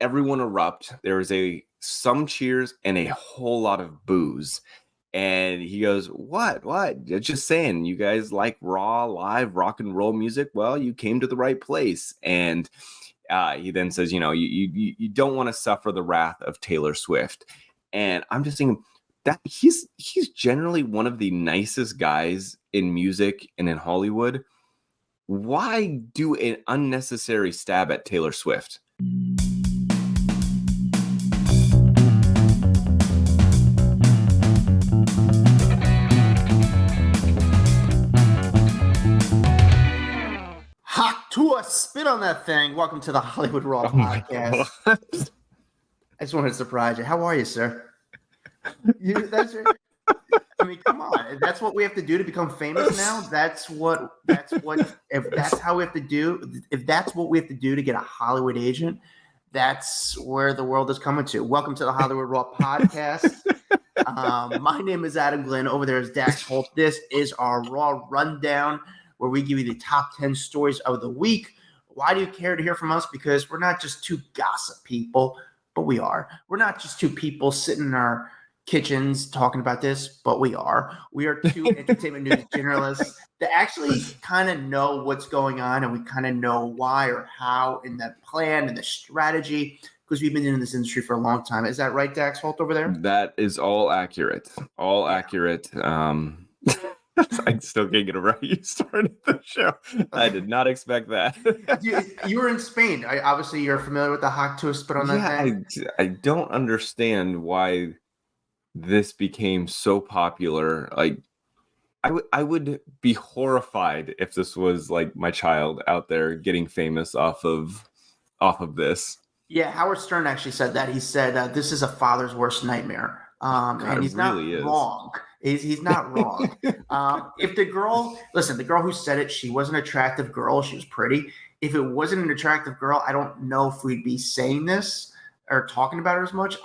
everyone erupt. There was some cheers and a whole lot of boos. And he goes, what? Just saying, you guys like raw, live rock and roll music? Well, you came to the right place. And he then says, you don't want to suffer the wrath of Taylor Swift. And I'm just thinking that he's generally one of the nicest guys in music and in Hollywood. Why do an unnecessary stab at Taylor Swift? To a spit on that thing. Welcome to the Hollywood Raw podcast. I just wanted to surprise you. How are you, sir? I mean, come on. That's what we have to do to become famous now. If that's what we have to do, if that's what we have to do to get a Hollywood agent, that's where the world is coming to. Welcome to the Hollywood Raw podcast. My name is Adam Glyn. Over there is Dax Holt. This is our Raw Rundown, where we give you the top 10 stories of the week. Why do you care to hear from us? Because we're not just two gossip people, but we are. We're not just two people sitting in our kitchens talking about this, but we are. We are two entertainment news journalists that actually kind of know what's going on, and we kind of know why or how in the plan and the strategy, because we've been in this industry for a long time. Is that right, Dax Holt, over there? That is all accurate. Accurate. I still can't get it right. You started the show. I did not expect that. You were in Spain. Obviously, you're familiar with the hot to a spit on that thing. I don't understand why this became so popular. Like, I would be horrified if this was like my child out there getting famous off of this. Yeah, Howard Stern actually said that. He said this is a father's worst nightmare. And he's really not wrong. He's not wrong. If the girl who said it, she was an attractive girl. She was pretty. If it wasn't an attractive girl, I don't know if we'd be saying this or talking about her as much.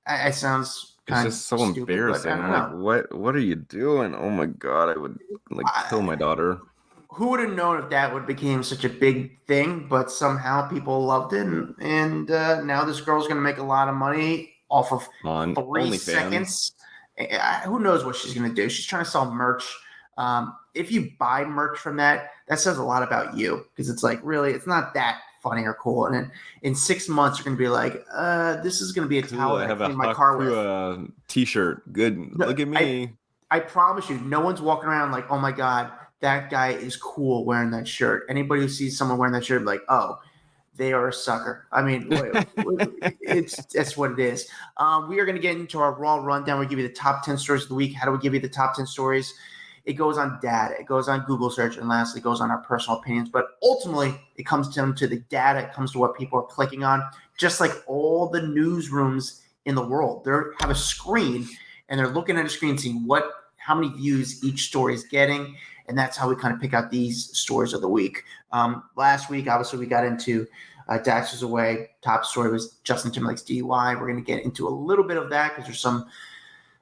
It sounds kind of so stupid, embarrassing. I'm like, what are you doing? Oh my God, I would kill my daughter. Who would have known if that would became such a big thing? But somehow people loved it, and now this girl's going to make a lot of money off of 3 seconds. Who knows what she's going to do? She's trying to sell merch. If you buy merch from that says a lot about you, because it's like, really, it's not that funny or cool. And then in 6 months, you're going to be like, this is going to be a towel I clean my car with. A t-shirt. Good. No, look at me. I promise you, no one's walking around like, oh my God, that guy is cool wearing that shirt. Anybody who sees someone wearing that shirt, like, oh, they are a sucker. I mean, that's what it is. We are going to get into our Raw Rundown. We give you the top 10 stories of the week. How do we give you the top 10 stories? It goes on data. It goes on Google search. And lastly, it goes on our personal opinions. But ultimately, it comes to the data. It comes to what people are clicking on. Just like all the newsrooms in the world. They have a screen, and they're looking at a screen, seeing how many views each story is getting. And that's how we kind of pick out these stories of the week. Last week, obviously, we got into Dax was away. Top story was Justin Timberlake's DUI. We're going to get into a little bit of that because there's some,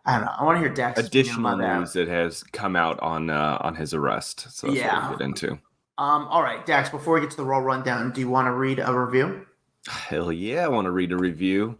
I don't know. I want to hear Dax additional news that has come out on his arrest. So that's what we'll get into. All right, Dax, before we get to the Raw Rundown, do you want to read a review? Hell yeah, I want to read a review.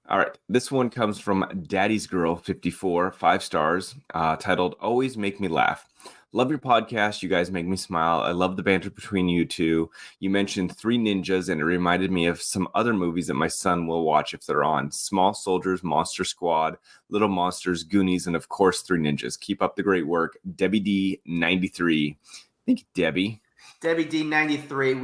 All right, this one comes from Daddy's Girl 54, 5 stars, titled "Always Make Me Laugh." Love your podcast. You guys make me smile. I love the banter between you two. You mentioned Three Ninjas, and it reminded me of some other movies that my son will watch if they're on. Small Soldiers, Monster Squad, Little Monsters, Goonies, and of course, Three Ninjas. Keep up the great work. Debbie D, 93. Thank you, Debbie. Debbie D, 93.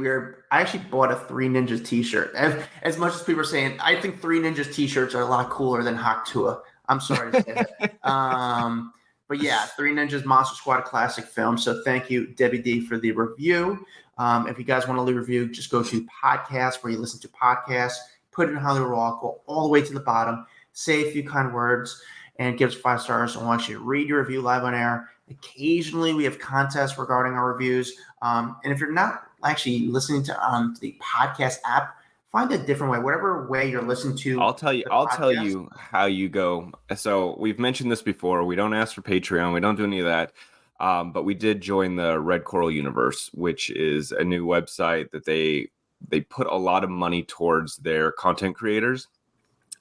I actually bought a Three Ninjas t-shirt. As much as people are saying, I think Three Ninjas t-shirts are a lot cooler than Haktua. I'm sorry to say that. But yeah, Three Ninjas Monster Squad classic film. So thank you, Debbie D, for the review. If you guys want to leave a review, just go to podcasts where you listen to podcasts, put it in Hollywood Raw, go all the way to the bottom, say a few kind words, and give us 5 stars. I want you to read your review live on air. Occasionally, we have contests regarding our reviews. And if you're not actually listening to the podcast app, find a different way, whatever way you're listening to. I'll tell you how you go. So we've mentioned this before. We don't ask for Patreon. We don't do any of that. But we did join the Red Coral Universe, which is a new website that they they put a lot of money towards their content creators.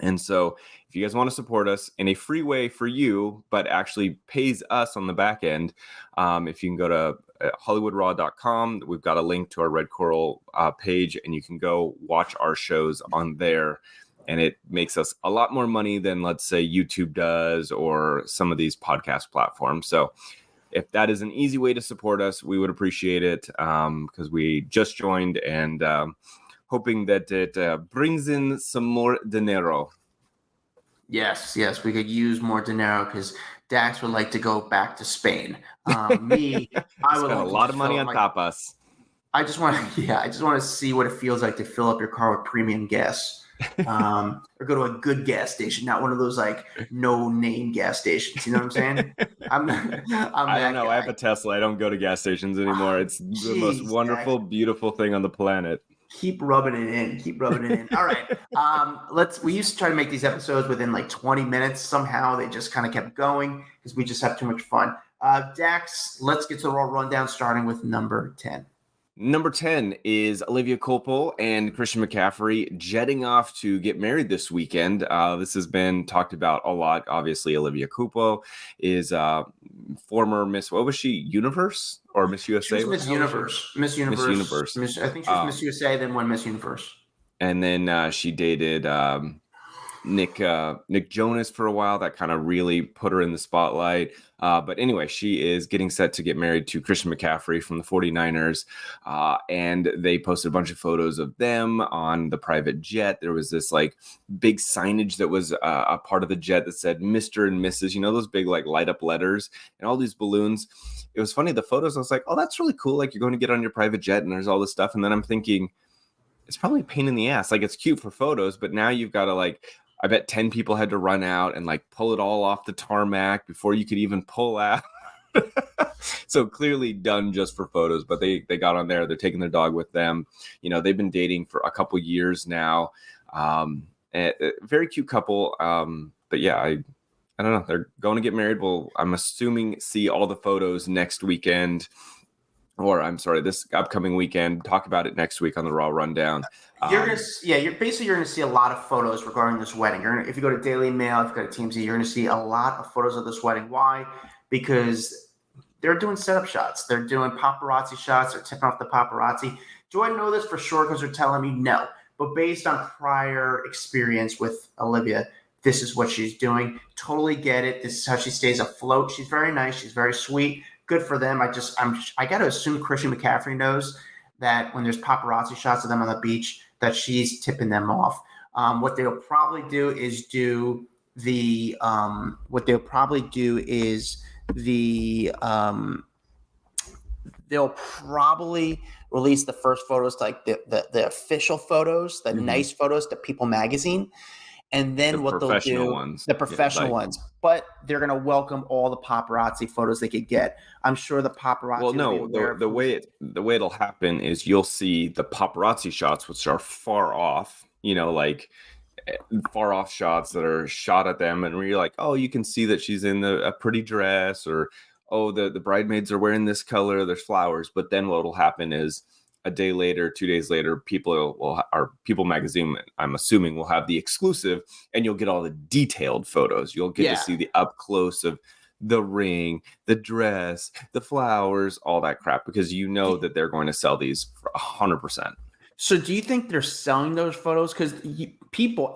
And so if you guys want to support us in a free way for you, but actually pays us on the back end, if you can go to HollywoodRaw.com, we've got a link to our Red Coral page, and you can go watch our shows on there. And it makes us a lot more money than, let's say, YouTube does or some of these podcast platforms. So if that is an easy way to support us, we would appreciate it, because we just joined, and hoping that it brings in some more dinero. Yes, we could use more dinero because Dax would like to go back to Spain. I would spend like a lot of money on tapas. I just want to see what it feels like to fill up your car with premium gas, or go to a good gas station, not one of those like no name gas stations. You know what I'm saying? I don't know. Guy. I have a Tesla. I don't go to gas stations anymore. It's the most wonderful, beautiful thing on the planet. Keep rubbing it in. All right. We used to try to make these episodes within like 20 minutes. Somehow they just kind of kept going because we just have too much fun. Dax, let's get to the Raw rundown, starting with number 10. Number 10 is Olivia Culpo and Christian McCaffrey jetting off to get married this weekend. This has been talked about a lot. Obviously, Olivia Culpo is former Miss, what was she, Universe or Miss USA? She was Miss Universe. Miss Universe. I think she was Miss USA, then won Miss Universe. And then she dated Nick Jonas for a while. That kind of really put her in the spotlight. But anyway, she is getting set to get married to Christian McCaffrey from the 49ers. And they posted a bunch of photos of them on the private jet. There was this like big signage that was a part of the jet that said Mr. and Mrs., you know, those big like light up letters and all these balloons. It was funny. The photos, I was like, oh, that's really cool. Like, you're going to get on your private jet and there's all this stuff. And then I'm thinking, it's probably a pain in the ass. Like, it's cute for photos, but now you've got to like, I bet 10 people had to run out and like pull it all off the tarmac before you could even pull out. So clearly done just for photos, but they got on there. They're taking their dog with them. You know, they've been dating for a couple years now. Very cute couple. But yeah, I don't know. They're going to get married. Well, I'm assuming see all the photos next weekend. Or I'm sorry, this upcoming weekend. Talk about it next week on the Raw Rundown. You're gonna see a lot of photos regarding this wedding. If you go to Daily Mail, if you go to TMZ, you're gonna see a lot of photos of this wedding. Why? Because they're doing setup shots. They're doing paparazzi shots. They're tipping off the paparazzi. Do I know this for sure because they're telling me? No. But based on prior experience with Olivia, this is what she's doing. Totally get it. This is how she stays afloat. She's very nice. She's very sweet. Good for them. I got to assume Christian McCaffrey knows that when there's paparazzi shots of them on the beach, that she's tipping them off. What they'll probably do is they'll probably release the first photos, like the official photos, the nice photos to People Magazine. And then what they'll do, the professional ones, but they're going to welcome all the paparazzi photos they could get. I'm sure the paparazzi. Well, no, the way it'll happen is you'll see the paparazzi shots, which are far off, you know, like far off shots that are shot at them. And where you're like, oh, you can see that she's in a pretty dress, or, oh, the bridesmaids are wearing this color. There's flowers. But then what will happen is, a day later, 2 days later, People Magazine, I'm assuming, will have the exclusive, and you'll get all the detailed photos. You'll get to see the up close of the ring, the dress, the flowers, all that crap, because you know that they're going to sell these for 100%. So do you think they're selling those photos? Because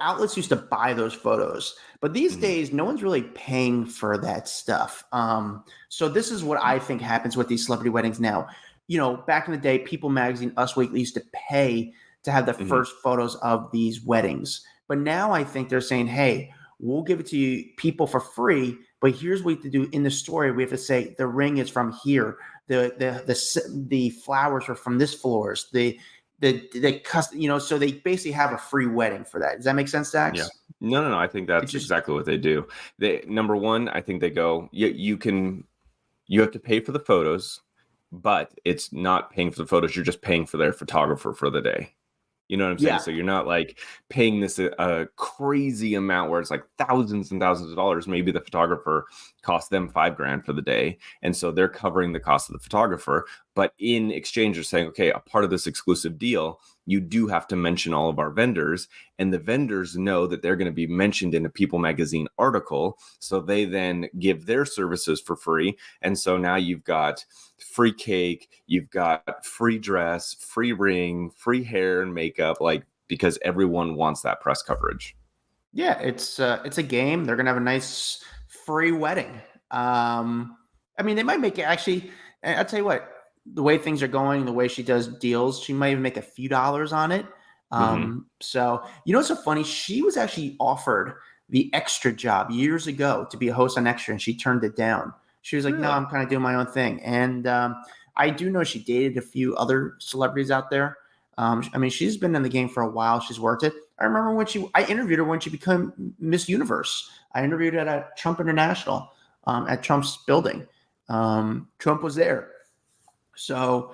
outlets used to buy those photos, but these days, no one's really paying for that stuff. So this is what I think happens with these celebrity weddings now. You know, back in the day, People Magazine, Us Weekly used to pay to have the first photos of these weddings. But now I think they're saying, hey, we'll give it to you people for free, but here's what we have to do in the story. We have to say the ring is from here. The flowers are from this florist. The custom, you know, so they basically have a free wedding for that. Does that make sense, Dax? Yeah. No. I think that's exactly what they do. Number one, I think they go, you have to pay for the photos, but it's not paying for the photos. You're just paying for their photographer for the day. You know what I'm saying? Yeah. So you're not like paying this a crazy amount where it's like thousands and thousands of dollars. Maybe the photographer cost them $5,000 for the day. And so they're covering the cost of the photographer, But in exchange, they're saying, okay, a part of this exclusive deal, you do have to mention all of our vendors, and the vendors know that they're going to be mentioned in a People magazine article. So they then give their services for free. And so now you've got free cake, you've got free dress, free ring, free hair and makeup, like, because everyone wants that press coverage. Yeah, it's a game. They're gonna have a nice free wedding. I mean, they might make it actually. I'll tell you what, the way things are going, the way she does deals, she might even make a few dollars on it. So you know what's so funny? She was actually offered the Extra job years ago to be a host on Extra, and she turned it down. She was like, "No, Really? I'm kind of doing my own thing." And I do know she dated a few other celebrities out there. I mean, she's been in the game for a while. She's worked it. I remember I interviewed her when she became Miss Universe. I interviewed her at Trump International, at Trump's building. Trump was there. So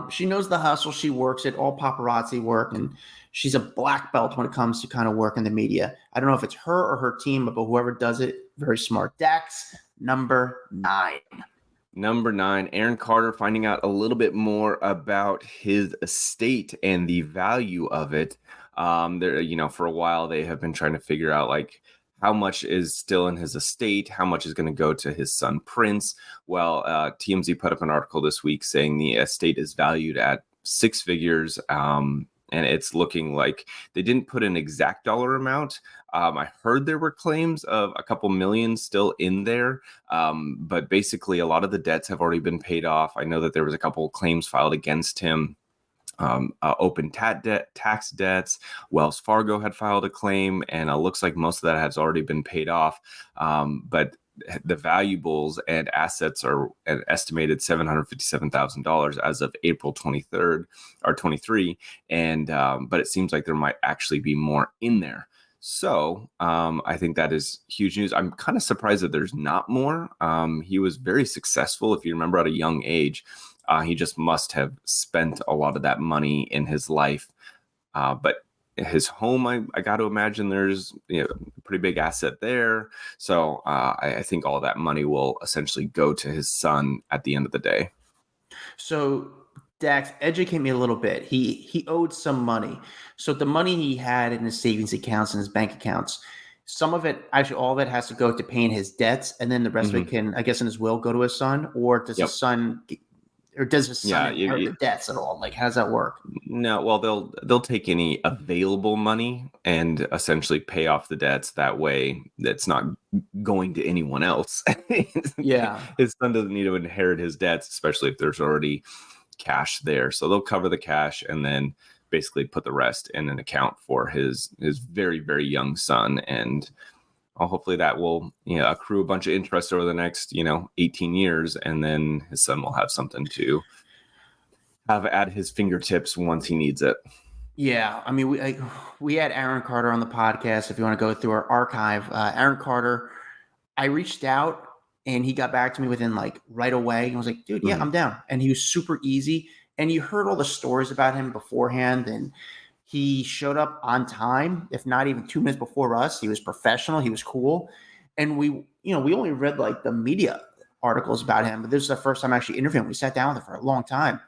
she knows the hustle. She works it, all paparazzi work, and she's a black belt when it comes to kind of work in the media. I don't know if it's her or her team, but whoever does it, very smart. Dax, number 9. Number 9, Aaron Carter finding out a little bit more about his estate and the value of it. There, for a while they have been trying to figure out like how much is still in his estate, how much is going to go to his son Prince. Well, TMZ put up an article this week saying the estate is valued at 6 figures. And it's looking like they didn't put an exact dollar amount. I heard there were claims of a couple million still in there, but basically a lot of the debts have already been paid off. I know that there was a couple of claims filed against him. Open tax debts. Wells Fargo had filed a claim, and it looks like most of that has already been paid off. But the valuables and assets are an estimated $757,000 as of April 23rd or 23. And, but it seems like there might actually be more in there. So I think that is huge news. I'm kind of surprised that there's not more. He was very successful, if you remember, at a young age. He just must have spent a lot of that money in his life. But his home, I got to imagine there's a pretty big asset there. So I think all that money will essentially go to his son at the end of the day. So Dax, educate me a little bit. He owed some money. So the money he had in his savings accounts and his bank accounts, some of it, actually all of it, has to go to paying his debts, and then the rest of it can, I guess, in his will go to his son, or does his son... Or does his son inherit the debts at all? Like, how does that work? No, well, they'll take any available money and essentially pay off the debts. That way, that's not going to anyone else. Yeah, his son doesn't need to inherit his debts, especially if there's already cash there. So they'll cover the cash and then basically put the rest in an account for his very, very young son. And hopefully that will accrue a bunch of interest over the next 18 years, and then his son will have something to have at his fingertips once he needs it. Yeah, I mean, we had Aaron Carter on the podcast. If you want to go through our archive, Aaron Carter, I reached out and he got back to me within like right away. And I was like, dude, yeah, I'm down. And he was super easy. And you heard all the stories about him beforehand, and he showed up on time, if not even 2 minutes before us. He was professional. He was cool. And we only read like the media articles about him, but this is the first time I actually interviewed him. We sat down with him for a long time,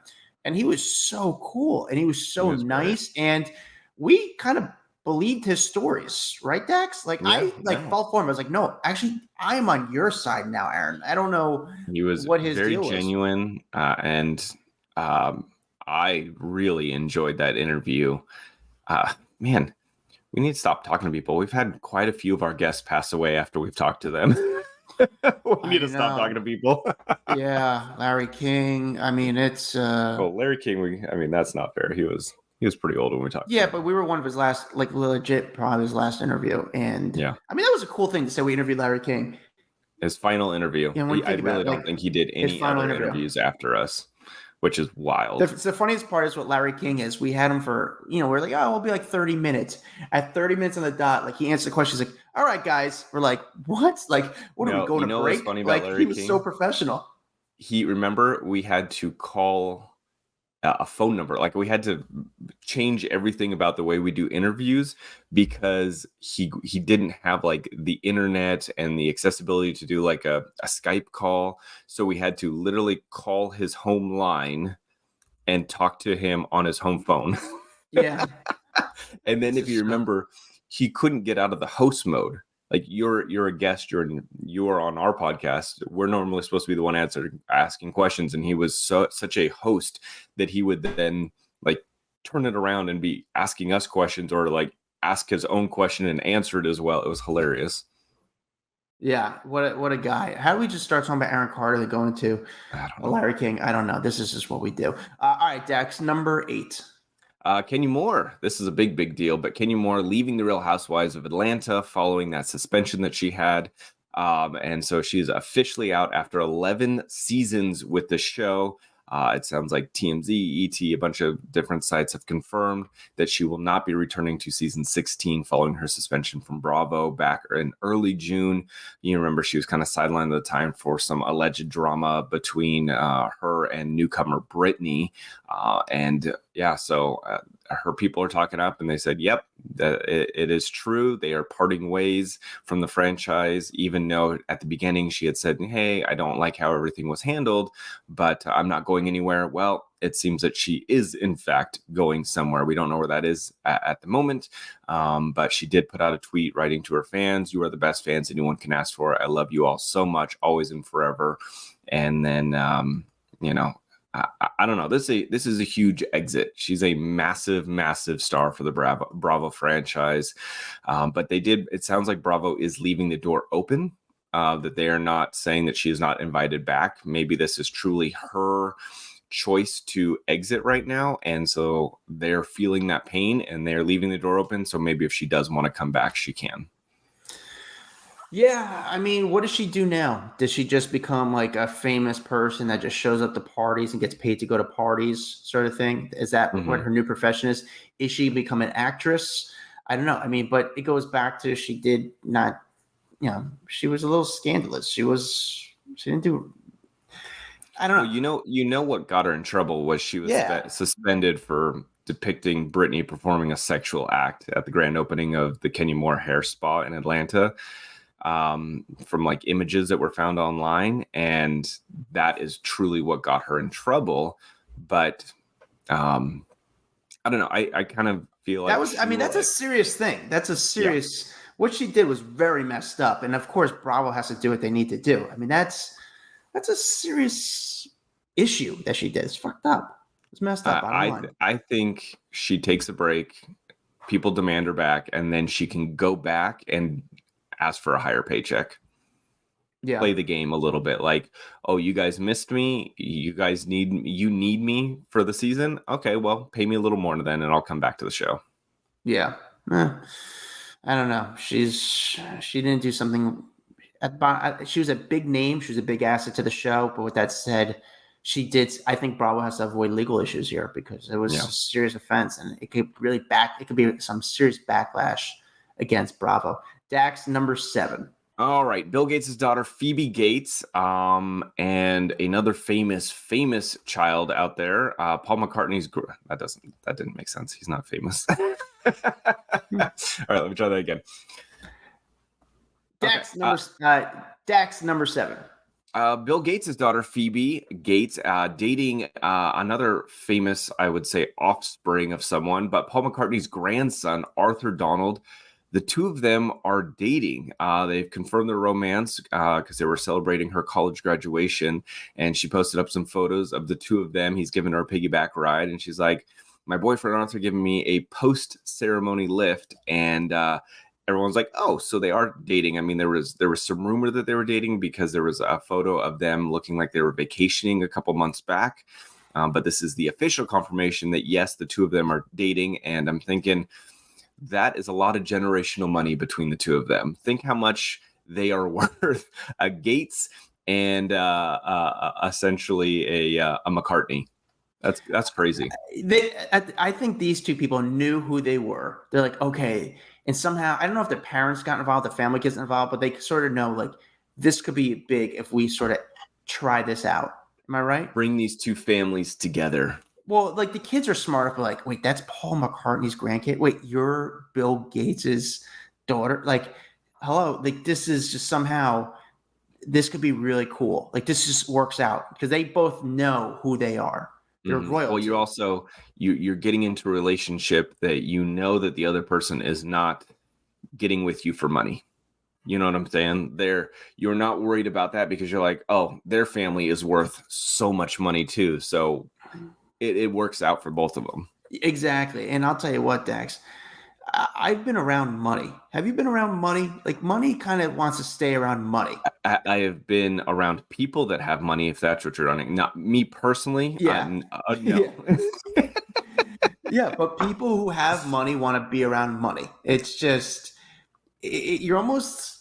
and he was so cool and he was so nice. Great. And we kind of believed his stories, right, Dax? Like fell for him. I was like, no, actually, I'm on your side now, Aaron. I don't know. He was what his very deal genuine, and I really enjoyed that interview. Man, we need to stop talking to people. We've had quite a few of our guests pass away after we've talked to them. We need to stop talking to people. Yeah, Larry King. I mean, it's well, Larry King. That's not fair. He was pretty old when we talked. Yeah, but we were one of his last, like, legit, probably his last interview. And yeah, I mean, that was a cool thing to say. We interviewed Larry King. His final interview. I really don't think he did any other interviews after us, which is wild. The funniest part is what Larry King is. We had him for, we're like, oh, we'll be like 30 minutes. At 30 minutes on the dot, like, he answered the question. He's like, all right, guys. We're like, what? Like, what are we going to break? What's funny about Larry King? He was so professional. Remember, we had to call a phone number. Like we had to change everything about the way we do interviews because he didn't have like the internet and the accessibility to do like a Skype call. So we had to literally call his home line and talk to him on his home phone. Yeah. And then if you remember, he couldn't get out of the host mode. Like you're a guest, you're on our podcast. We're normally supposed to be the one asking questions, and he was such a host that he would then like turn it around and be asking us questions, or like ask his own question and answer it as well. It was hilarious. Yeah, what a guy. How do we just start talking about Aaron Carter and go into Larry King? I don't know. This is just what we do. All right, Dax, number 8. Kenya Moore. This is a big deal, but Kenya Moore leaving the Real Housewives of Atlanta following that suspension that she had. And so she's officially out after 11 seasons with the show. It sounds like TMZ, ET, a bunch of different sites have confirmed that she will not be returning to season 16 following her suspension from Bravo back in early June. You remember she was kind of sidelined at the time for some alleged drama between her and newcomer Brittany. So her people are talking up and they said, yep, that it is true. They are parting ways from the franchise, even though at the beginning she had said, hey, I don't like how everything was handled, but I'm not going anywhere. Well, it seems that she is, in fact, going somewhere. We don't know where that is at the moment, but she did put out a tweet writing to her fans, you are the best fans anyone can ask for. I love you all so much, always and forever. And then, I don't know. This is a huge exit. She's a massive star for the Bravo franchise. But it sounds like Bravo is leaving the door open, that they are not saying that she is not invited back. Maybe this is truly her choice to exit right now. And so they're feeling that pain and they're leaving the door open. So maybe if she does want to come back, she can. Yeah, I mean, what does she do now? Does she just become like a famous person that just shows up to parties and gets paid to go to parties, sort of thing? Is that what her new profession is? Is she become an actress? I don't know. I mean, but it goes back to she did not, she was a little scandalous. She didn't do. I don't know. You know what got her in trouble was she was suspended for depicting Britney performing a sexual act at the grand opening of the Kenya Moore hair spa in Atlanta. From like images that were found online, and that is truly what got her in trouble. But I don't know. I kind of feel like that's a serious thing. That's a serious. What she did was very messed up, and of course, Bravo has to do what they need to do. I mean, that's a serious issue that she did. It's fucked up. It's messed up. I think she takes a break. People demand her back, and then she can go back and ask for a higher paycheck. Play the game a little bit. Like, oh, you guys missed me. You guys need me for the season. Okay, well, pay me a little more then, and I'll come back to the show. Yeah, I don't know. She didn't do something. She was a big name. She was a big asset to the show. But with that said, she did. I think Bravo has to avoid legal issues here because it was a serious offense, and it could be some serious backlash against Bravo. Dax, number 7. All right. Bill Gates' daughter, Phoebe Gates, and another famous child out there, Paul McCartney's. That didn't make sense. He's not famous. All right. Let me try that again. Dax, number 7. Bill Gates' daughter, Phoebe Gates, dating another famous, I would say, offspring of someone, but Paul McCartney's grandson, Arthur Donald. The two of them are dating. They've confirmed their romance because they were celebrating her college graduation. And she posted up some photos of the two of them. He's given her a piggyback ride. And she's like, my boyfriend Arthur giving me a post-ceremony lift. And everyone's like, oh, so they are dating. I mean, there was some rumor that they were dating because there was a photo of them looking like they were vacationing a couple months back. But this is the official confirmation that, yes, the two of them are dating. And I'm thinking, that is a lot of generational money between the two of them. Think how much they are worth. Gates and essentially a McCartney. That's crazy. I think these two people knew who they were. They're like, okay, and somehow I don't know if the parents got involved, the family gets involved, but they sort of know like this could be big if we sort of try this out. Am I right? Bring these two families together. Well, like the kids are smart. But like, wait, that's Paul McCartney's grandkid. Wait, you're Bill Gates's daughter. Like, hello. Like this is just somehow this could be really cool. Like this just works out because they both know who they are. They're royalty. Well, you're also you're getting into a relationship that you know that the other person is not getting with you for money. You know what I'm saying? You're not worried about that because you're like, oh, their family is worth so much money too. So it works out for both of them. Exactly. And I'll tell you what, Dax, I've been around money. Have you been around money? Like money kind of wants to stay around money. I have been around people that have money, if that's what you're running. Not me personally. Yeah. No. Yeah. Yeah, but people who have money want to be around money. It's just, you're almost,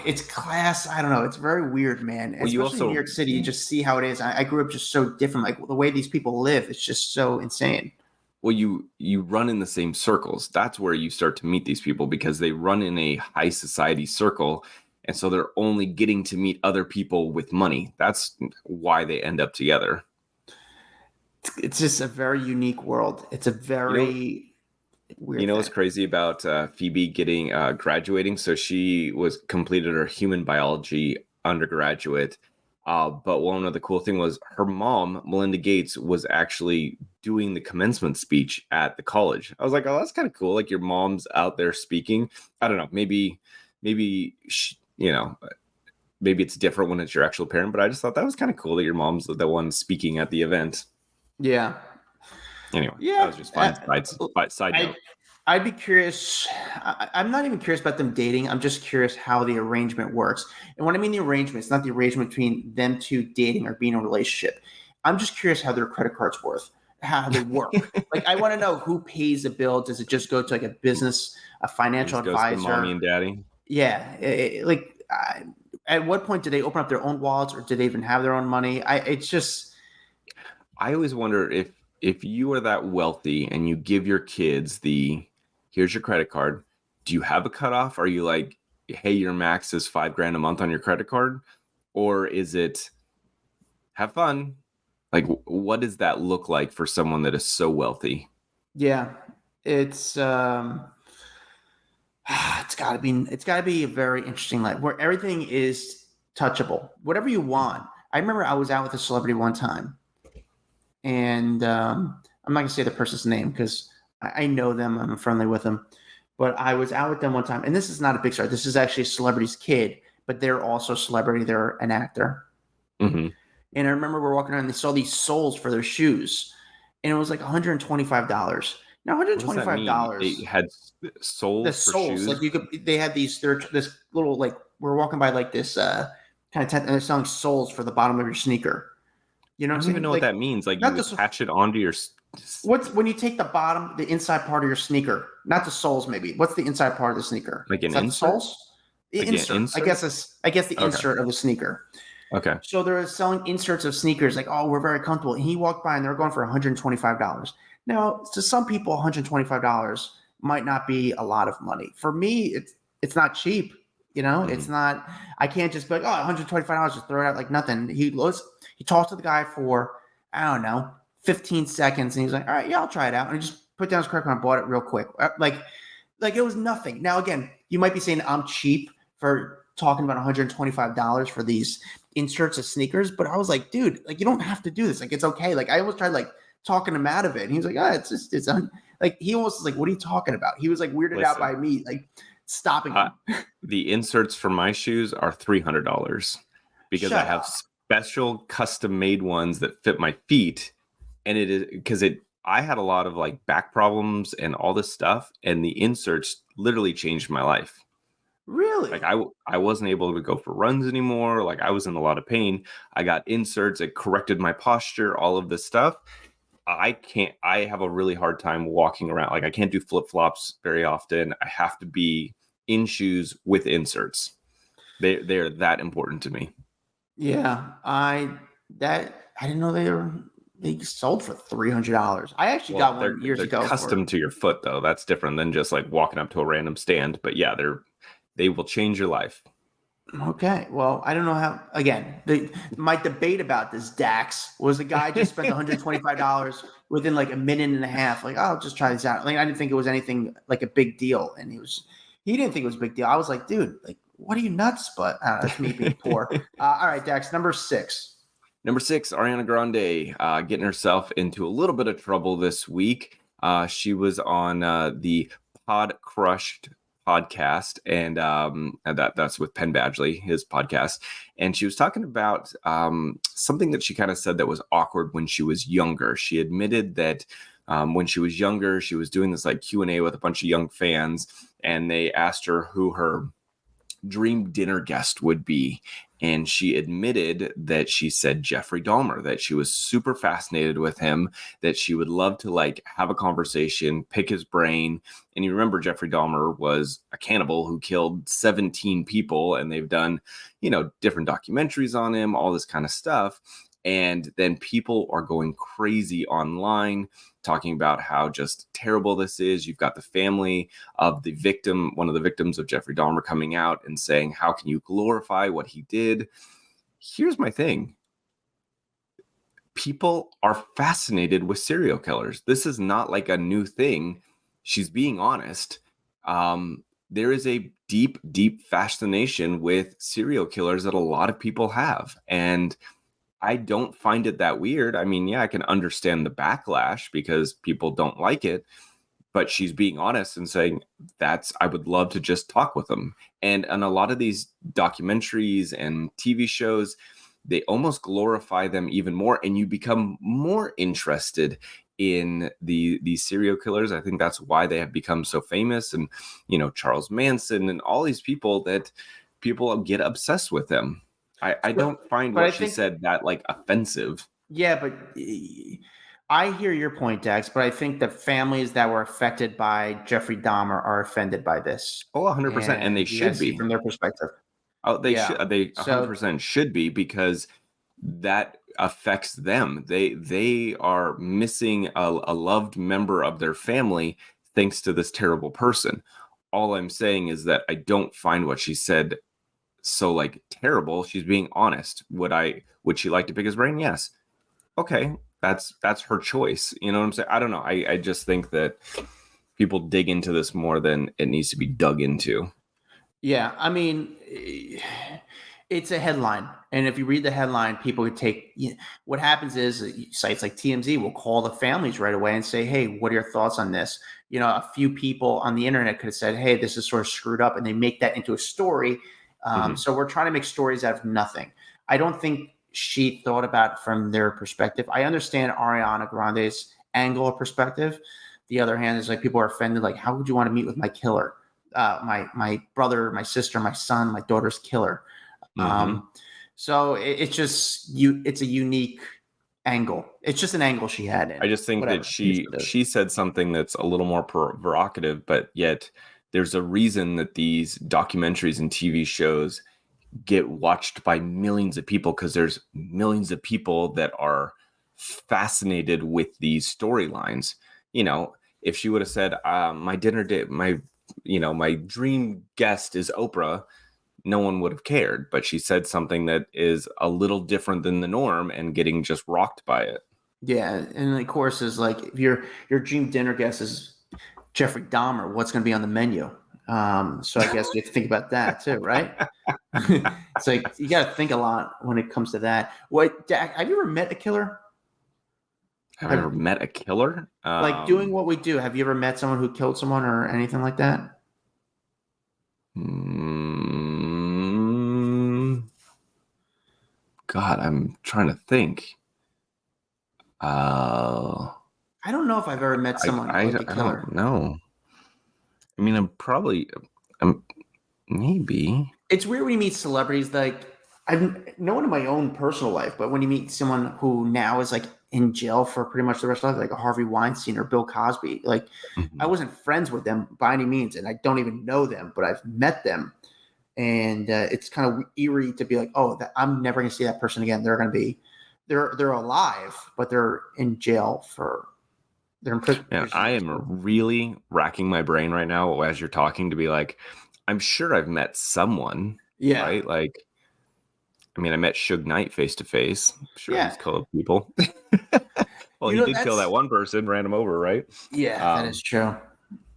it's class. I don't know. It's very weird, man. Well, Especially in New York City, you just see how it is. I grew up just so different. Like the way these people live, it's just so insane. Well, you run in the same circles. That's where you start to meet these people because they run in a high society circle. And so they're only getting to meet other people with money. That's why they end up together. It's just a very unique world. It's a very weird. You know what's crazy about Phoebe getting graduating? So she completed her human biology undergraduate. But one of the cool thing was her mom, Melinda Gates, was actually doing the commencement speech at the college. I was like, oh, that's kind of cool. Like your mom's out there speaking. I don't know. Maybe maybe it's different when it's your actual parent, but I just thought that was kind of cool that your mom's the one speaking at the event. Yeah. Anyway, yeah. That was just fun. Side note. I'd be curious. I'm not even curious about them dating. I'm just curious how the arrangement works. And when I mean the arrangement, it's not the arrangement between them two dating or being in a relationship. I'm just curious how their credit cards how they work. Like I want to know who pays the bill. Does it just go to like a business, a financial advisor? Goes to mommy and daddy. Yeah. At what point do they open up their own wallets or do they even have their own money? I always wonder if you are that wealthy and you give your kids here's your credit card. Do you have a cutoff? Are you like, hey, your max is $5,000 a month on your credit card? Or is it have fun? Like, what does that look like for someone that is so wealthy? Yeah, it's gotta be a very interesting life where everything is touchable, whatever you want. I remember I was out with a celebrity one time. And I'm not going to say the person's name because I know them. I'm friendly with them. But I was out with them one time. And this is not a big star. This is actually a celebrity's kid. But they're also a celebrity. They're an actor. Mm-hmm. And I remember we're walking around and they saw these soles for their shoes. And it was like $125. Now, $125. They had soles for shoes? Like they had this little, like, we're walking by like this kind of tent and they're selling soles for the bottom of your sneaker. You know what I'm saying? I don't even know what that means. Like you attach it onto your. What's when you take the inside part of your sneaker, not the soles, maybe. What's the inside part of the sneaker? Like an insert? The soles? The insert. I guess the insert of the sneaker. Okay. So they're selling inserts of sneakers, like, oh, we're very comfortable. And he walked by and they're going for $125. Now, to some people, $125 might not be a lot of money. For me, it's not cheap. You know, It's not. I can't just be like, oh, $125, just throw it out like nothing. He talked to the guy for, I don't know, 15 seconds. And he's like, all right, yeah, I'll try it out. And he just put down his credit card and bought it real quick. Like it was nothing. Now, again, you might be saying I'm cheap for talking about $125 for these inserts of sneakers. But I was like, dude, like, you don't have to do this. Like, it's okay. Like, I almost tried like talking him out of it. And he was like, like, he almost was like, what are you talking about? He was like weirded out by me, like stopping him. The inserts for my shoes are $300 because I have special custom made ones that fit my feet. And it is because I had a lot of like back problems and all this stuff. And the inserts literally changed my life. Really? Like I wasn't able to go for runs anymore. Like I was in a lot of pain. I got inserts. It corrected my posture, all of this stuff. I have a really hard time walking around. Like I can't do flip-flops very often. I have to be in shoes with inserts. They're that important to me. Yeah. I didn't know they sold for $300. I actually got one years ago. Custom to your foot though. That's different than just like walking up to a random stand. But yeah, they will change your life. Okay, well, I don't know how. Again, my debate about this Dax was the guy just spent $125 within like a minute and a half. Like, oh, I'll just try this out. Like, I didn't think it was anything like a big deal, and he didn't think it was a big deal. I was like, dude, like, what are you nuts? But that's me being poor. All right, Dax, number 6. Number 6, Ariana Grande, getting herself into a little bit of trouble this week. She was on the Pod Crushed podcast, and that's with Penn Badgley, his podcast. And she was talking about something that she kind of said that was awkward when she was younger. She admitted that when she was younger, she was doing this like Q&A with a bunch of young fans, and they asked her who her dream dinner guest would be. And she admitted that she said Jeffrey Dahmer, that she was super fascinated with him, that she would love to like have a conversation, pick his brain. And you remember Jeffrey Dahmer was a cannibal who killed 17 people, and they've done, different documentaries on him, all this kind of stuff. And then people are going crazy online talking about how just terrible this is. You've got the family of the victim, one of the victims of Jeffrey Dahmer, coming out and saying, how can you glorify what he did? Here's my thing. People are fascinated with serial killers. This is not like a new thing. She's being honest. There is a deep, deep fascination with serial killers that a lot of people have. And I don't find it that weird. I mean, yeah, I can understand the backlash because people don't like it, but she's being honest and saying I would love to just talk with them. And a lot of these documentaries and TV shows, they almost glorify them even more, and you become more interested in these serial killers. I think that's why they have become so famous. And, Charles Manson and all these people that people get obsessed with them. I don't find what she said that like offensive. Yeah, but I hear your point, Dax, but I think the families that were affected by Jeffrey Dahmer are offended by this. Oh, 100%. And they should be from their perspective. Oh, they should. They 100% should be, because that affects them. They are missing a loved member of their family thanks to this terrible person. All I'm saying is that I don't find what she said so like terrible. She's being honest. Would she like to pick his brain? Yes. Okay, that's her choice. You know what I'm saying? I don't know. I just think that people dig into this more than it needs to be dug into. Yeah, I mean, it's a headline, and if you read the headline, people could take. What happens is sites like TMZ will call the families right away and say, "Hey, what are your thoughts on this?" A few people on the internet could have said, "Hey, this is sort of screwed up," and they make that into a story. So we're trying to make stories out of nothing. I don't think she thought about it from their perspective. I understand Ariana Grande's angle of perspective. The other hand is like people are offended. Like, how would you want to meet with my killer? My brother, my sister, my son, my daughter's killer. So it's just it's a unique angle. It's just an angle she had. I just think that she said something that's a little more provocative, but yet there's a reason that these documentaries and TV shows get watched by millions of people, because there's millions of people that are fascinated with these storylines. If she would have said, my dinner date, my dream guest is Oprah, no one would have cared. But she said something that is a little different than the norm and getting just rocked by it. Yeah. And of course, is like, if your dream dinner guest is Jeffrey Dahmer, what's going to be on the menu? So I guess you have to think about that too, right? It's like you got to think a lot when it comes to that. Dak, have you ever met a killer? Have you ever met a killer? Like doing what we do. Have you ever met someone who killed someone or anything like that? God, I'm trying to think. I don't know if I've ever met someone like a killer. I don't know. I mean, I'm maybe. It's weird when you meet celebrities. Like, no one in my own personal life, but when you meet someone who now is like in jail for pretty much the rest of their life, like a Harvey Weinstein or Bill Cosby, like I wasn't friends with them by any means, and I don't even know them, but I've met them, and it's kind of eerie to be like, oh, I'm never going to see that person again. They're going to be, they're alive, but they're in jail for. They're in prison. Yeah, I am really racking my brain right now as you're talking to be like, I'm sure I've met someone. Yeah. right? Like, I mean, I met Suge Knight face to face. Sure, Yeah. he's killed people. Well, he did kill that That's one person, ran him over, right? yeah, that is true.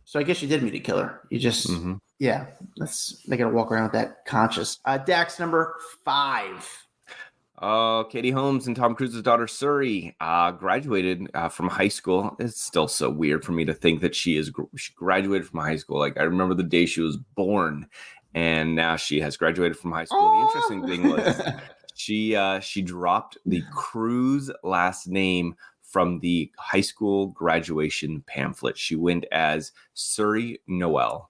So I guess you did meet a killer. You just Mhm. yeah, they gotta walk around with that conscious. Dax number 5. Katie Holmes and Tom Cruise's daughter Suri graduated from high school. It's still so weird for me to think that she graduated from high school. Like I remember the day she was born, and now she has graduated from high school. The interesting thing was she dropped the Cruise last name from the high school graduation pamphlet. She went as Suri Noel.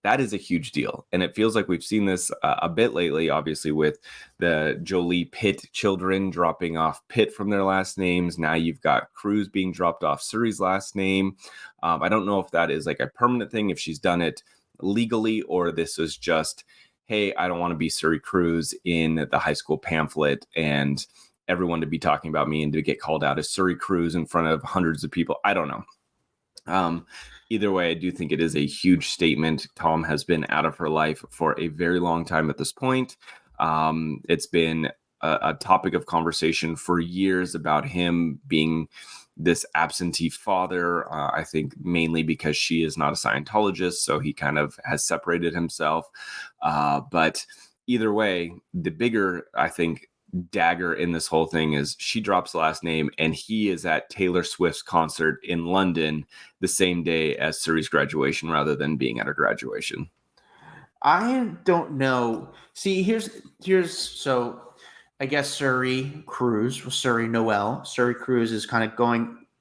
That is a huge deal. And it feels like we've seen this a bit lately, obviously, with the Jolie Pitt children dropping off Pitt from their last names. Now you've got Cruz being dropped off Suri's last name. I don't know if that is like a permanent thing, if she's done it legally, or this is just, hey, I don't want to be Suri Cruz in the high school pamphlet and everyone to be talking about me and to get called out as Suri Cruz in front of hundreds of people. I don't know. Either way, I do think it is a huge statement. Tom has been out of her life for a very long time at this point. It's been a topic of conversation for years about him being this absentee father. I think mainly because she is not a Scientologist, so he kind of has separated himself. But either way, the bigger, I think, dagger in this whole thing is she drops the last name and he is at Taylor Swift's concert in London the same day as Suri's graduation rather than being at her graduation. I don't know. See, here's so I guess Suri Cruz, Suri Noel. Suri Cruz is kind of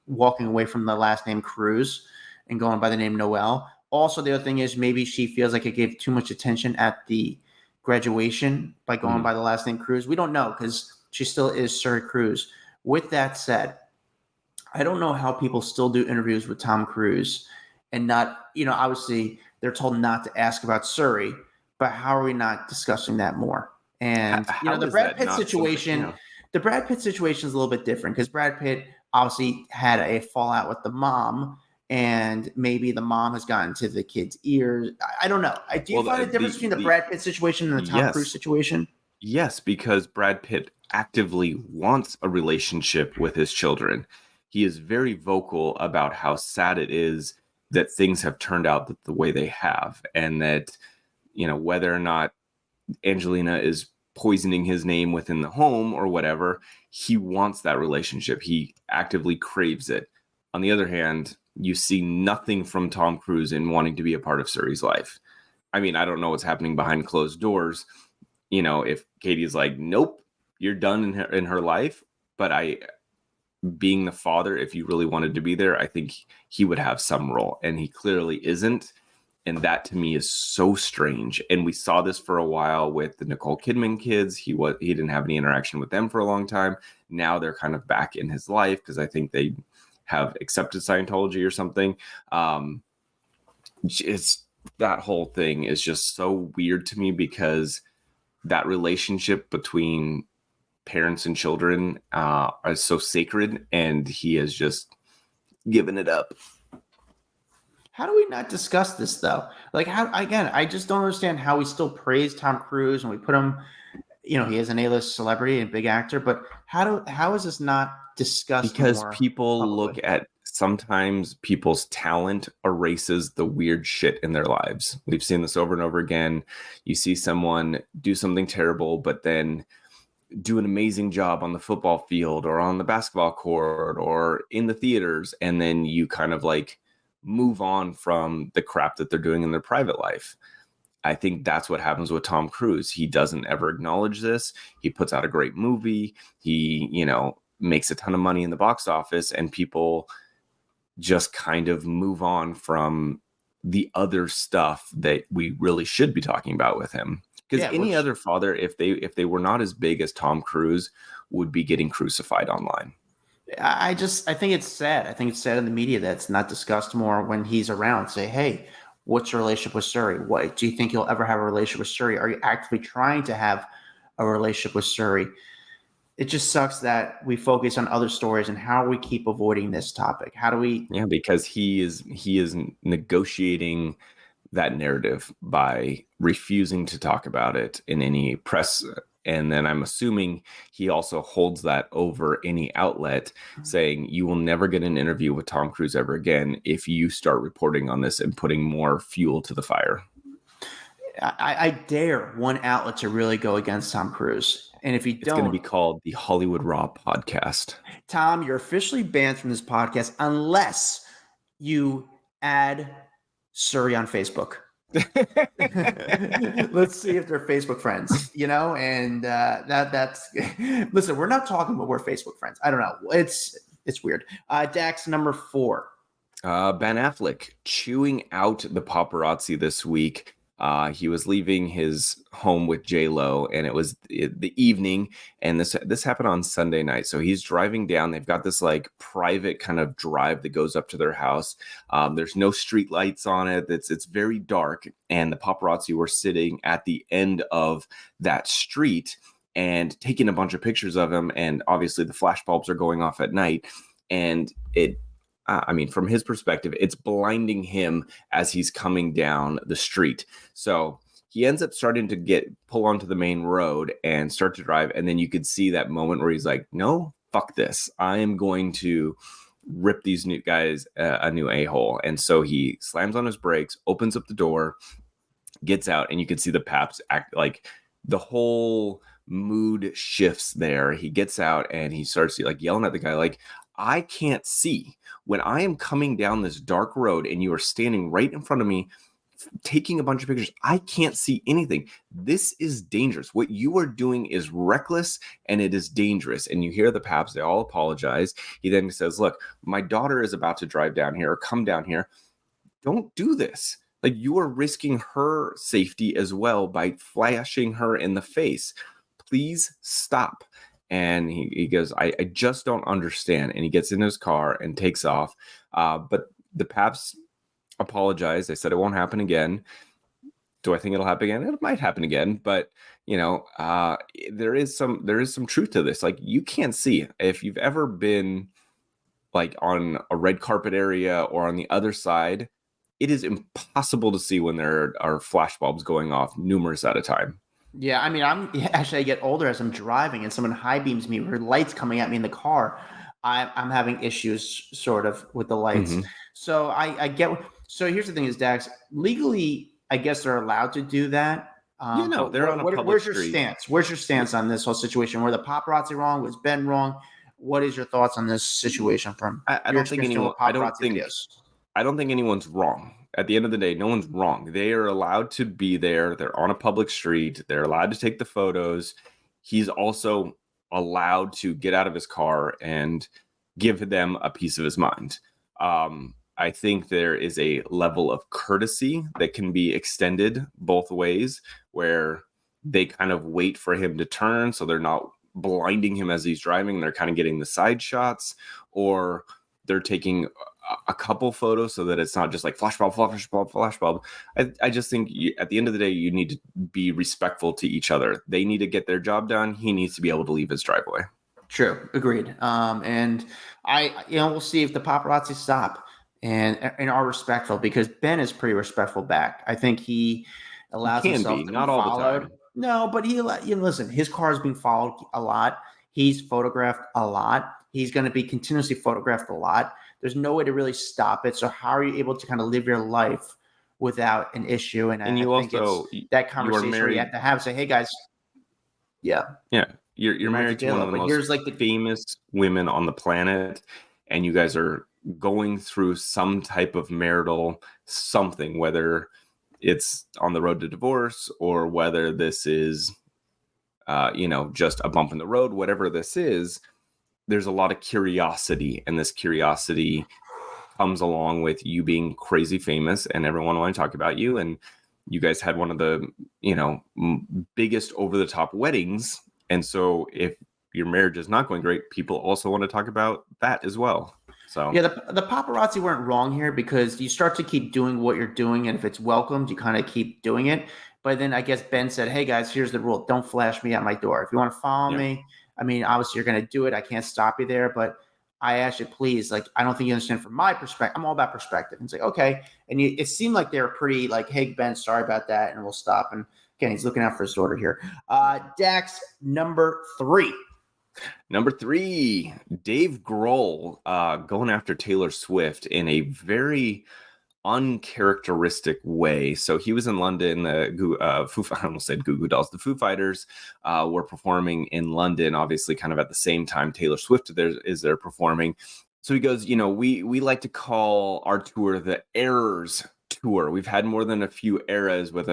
walking away from the last name Cruz and going by the name Noel. Also, the other thing is maybe she feels like it gave too much attention at the graduation by going by the last name Cruz. We don't know because she still is Suri Cruz. With that said, I don't know how people still do interviews with Tom Cruise and not, obviously they're told not to ask about Suri, but how are we not discussing that more? And the Brad Pitt situation, the Brad Pitt situation is a little bit different because Brad Pitt obviously had a fallout with the mom, and maybe the mom has gotten to the kid's ears. I don't know. Do you find a difference between the Brad Pitt situation and the Tom Cruise situation? Yes, because Brad Pitt actively wants a relationship with his children. He is very vocal about how sad it is that things have turned out the way they have, and that, whether or not Angelina is poisoning his name within the home or whatever, he wants that relationship. He actively craves it. On the other hand, you see nothing from Tom Cruise in wanting to be a part of Suri's life. I mean, I don't know what's happening behind closed doors. If Katie's like, nope, you're done in her life, but being the father, if you really wanted to be there, I think he would have some role, and he clearly isn't. And that to me is so strange. And we saw this for a while with the Nicole Kidman kids. He didn't have any interaction with them for a long time. Now they're kind of back in his life because I think they have accepted Scientology or something. It's that whole thing is just so weird to me because that relationship between parents and children are so sacred, and he has just given it up. How do we not discuss this though? Like, I just don't understand how we still praise Tom Cruise and we put him, he is an A-list celebrity and big actor, but how is this not discussed? Because people look at, sometimes people's talent erases the weird shit in their lives. We've seen this over and over again. You see someone do something terrible, but then do an amazing job on the football field or on the basketball court or in the theaters, and then you kind of like move on from the crap that they're doing in their private life. I think that's what happens with Tom Cruise. He doesn't ever acknowledge this. He puts out a great movie. He, makes a ton of money in the box office, and people just kind of move on from the other stuff that we really should be talking about with him. Because any other father, if they were not as big as Tom Cruise, would be getting crucified online. I think it's sad. I think it's sad in the media that it's not discussed more when he's around. Say, hey, what's your relationship with Suri? What do you think you'll ever have a relationship with Suri? Are you actively trying to have a relationship with Suri? It just sucks that we focus on other stories, and how we keep avoiding this topic. How do we? Yeah, because he is negotiating that narrative by refusing to talk about it in any press. And then I'm assuming he also holds that over any outlet, saying you will never get an interview with Tom Cruise ever again if you start reporting on this and putting more fuel to the fire. I dare one outlet to really go against Tom Cruise. And if you don't, it's going to be called the Hollywood Raw podcast. Tom, you're officially banned from this podcast unless you add Surrey on Facebook. Let's see if they're Facebook friends, and that's listen, we're not talking about we're Facebook friends. I don't know. It's weird. Dax, number 4. Ben Affleck chewing out the paparazzi this week. He was leaving his home with J-Lo, and it was the evening, and this happened on Sunday night. So he's driving down. They've got this like private kind of drive that goes up to their house. There's no street lights on it. It's very dark, and the paparazzi were sitting at the end of that street and taking a bunch of pictures of him. And obviously the flash bulbs are going off at night, and from his perspective, it's blinding him as he's coming down the street. So he ends up starting to pull onto the main road and start to drive. And then you could see that moment where he's like, no, fuck this. I am going to rip these new guys a new a-hole. And so he slams on his brakes, opens up the door, gets out, and you can see the Paps act like the whole mood shifts there. He gets out and he starts like yelling at the guy, like, I can't see. When I am coming down this dark road and you are standing right in front of me, taking a bunch of pictures, I can't see anything. This is dangerous. What you are doing is reckless and it is dangerous. And you hear the Paps, they all apologize. He then says, look, my daughter is about to drive down here or come down here. Don't do this. Like, you are risking her safety as well by flashing her in the face. Please stop. And he goes, I just don't understand. And he gets in his car and takes off. But the Paps apologize. They said it won't happen again. Do I think it'll happen again? It might happen again. But, there is some truth to this. Like, you can't see. If you've ever been like on a red carpet area or on the other side, it is impossible to see when there are flash bulbs going off numerous at a time. Yeah, I get older as I'm driving and someone high beams me or lights coming at me in the car. I'm having issues sort of with the lights. Mm-hmm. So I get. So here's the thing: is Dax legally? I guess they're allowed to do that. They're on a public where's street. Your stance? Where's your stance on this whole situation? Were the paparazzi wrong? Was Ben wrong? What is your thoughts on this situation from? I don't think anyone's wrong. At the end of the day, no one's wrong. They are allowed to be there. They're on a public street. They're allowed to take the photos. He's also allowed to get out of his car and give them a piece of his mind. I think there is a level of courtesy that can be extended both ways, where they kind of wait for him to turn so they're not blinding him as he's driving. They're kind of getting the side shots, or they're taking a couple photos so that it's not just like flash bulb. I just think at the end of the day, you need to be respectful to each other. They need to get their job done. He needs to be able to leave his driveway. True. Agreed. And we'll see if the paparazzi stop and are respectful, because Ben is pretty respectful back. I think he allows himself to be not all followed. The time. No, but listen, his car is being followed a lot. He's photographed a lot. He's going to be continuously photographed a lot. There's no way to really stop it. So how are you able to kind of live your life without an issue? And you think also that conversation where you have to have, say, hey guys, yeah. You're married to one of the most famous women on the planet, and you guys are going through some type of marital something, whether it's on the road to divorce or whether this is, just a bump in the road, whatever this is. There's a lot of curiosity, and this curiosity comes along with you being crazy famous and everyone want to talk about you. And you guys had one of the, biggest over the top weddings. And so if your marriage is not going great, people also want to talk about that as well. So yeah, the paparazzi weren't wrong here, because you start to keep doing what you're doing. And if it's welcomed, you kind of keep doing it. But then I guess Ben said, hey guys, here's the rule. Don't flash me at my door. If you want to follow me, obviously you're going to do it. I can't stop you there, but I asked you, please, like, I don't think you understand from my perspective. I'm all about perspective. And it's like, okay. And it seemed like they were pretty like, hey, Ben, sorry about that. And we'll stop. And again, he's looking out for his daughter here. Dax, number 3. Number 3, Dave Grohl going after Taylor Swift in a very uncharacteristic way. So he was in London. I almost said Goo Goo Dolls. The Foo Fighters were performing in London, obviously, kind of at the same time Taylor Swift is there performing. So he goes, we like to call our tour the Errors Tour. We've had more than a few eras with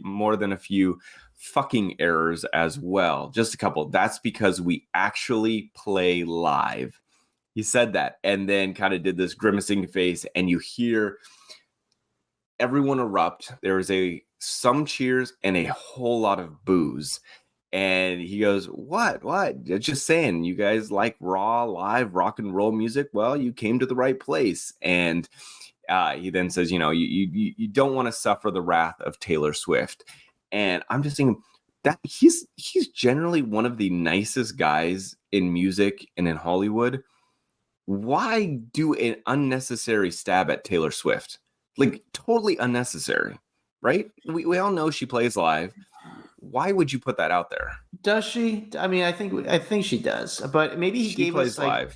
more than a few fucking errors as well. Just a couple. That's because we actually play live. He said that and then kind of did this grimacing face, and you hear everyone erupt. There is some cheers and a whole lot of boos. And he goes, what? Just saying, you guys like raw, live rock and roll music? Well, you came to the right place. And he then says, you don't want to suffer the wrath of Taylor Swift. And I'm just thinking that he's generally one of the nicest guys in music and in Hollywood. Why do an unnecessary stab at Taylor Swift? Like, totally unnecessary, right? We all know she plays live. Why would you put that out there? Does she? I mean, I think she does, but maybe he gave us like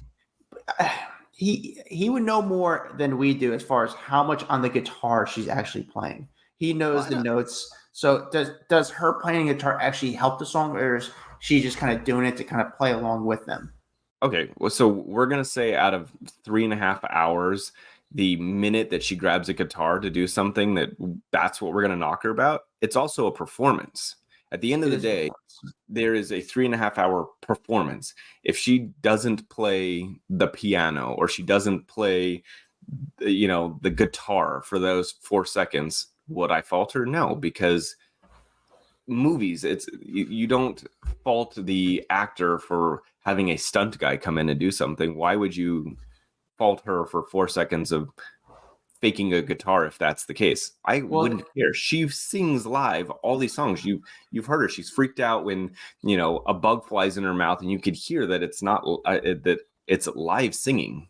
live. He would know more than we do as far as how much on the guitar she's actually playing. He knows the notes. So does her playing guitar actually help the song, or is she just kind of doing it to kind of play along with them? Okay, well, so we're gonna say out of 3.5 hours, the minute that she grabs a guitar to do something, that's what we're gonna knock her about. It's also a performance. At the end of the day, there is a 3.5 hour performance. If she doesn't play the piano or she doesn't play, the guitar for those 4 seconds, would I fault her? No, because movies, you don't fault the actor for having a stunt guy come in and do something. Why would you fault her for 4 seconds of faking a guitar if that's the case? I wouldn't care. She sings live all these songs. You've heard her. She's freaked out when a bug flies in her mouth, and you could hear that it's not that it's live singing.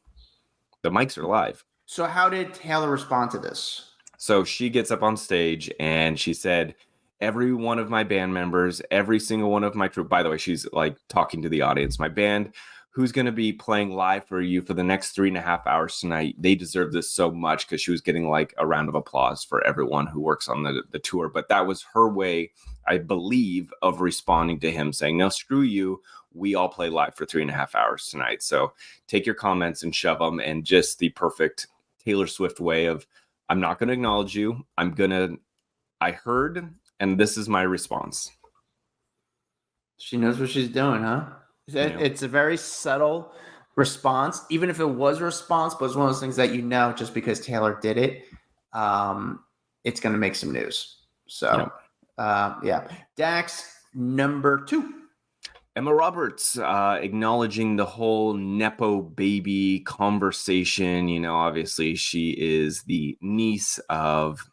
The mics are live. So how did Taylor respond to this? So she gets up on stage and she said, every one of my band members, every single one of my crew, by the way, she's like talking to the audience, my band, who's going to be playing live for you for the next 3.5 hours tonight, they deserve this so much, because she was getting like a round of applause for everyone who works on the tour. But that was her way, I believe, of responding to him saying, no, screw you. We all play live for 3.5 hours tonight. So take your comments and shove them. And just the perfect Taylor Swift way of, I'm not going to acknowledge you. I heard, and this is my response. She knows what she's doing, huh? It's a very subtle response, even if it was a response, but it's one of those things that just because Taylor did it, it's going to make some news. So, yeah. Dax, number 2. Emma Roberts, acknowledging the whole Nepo baby conversation. Obviously she is the niece of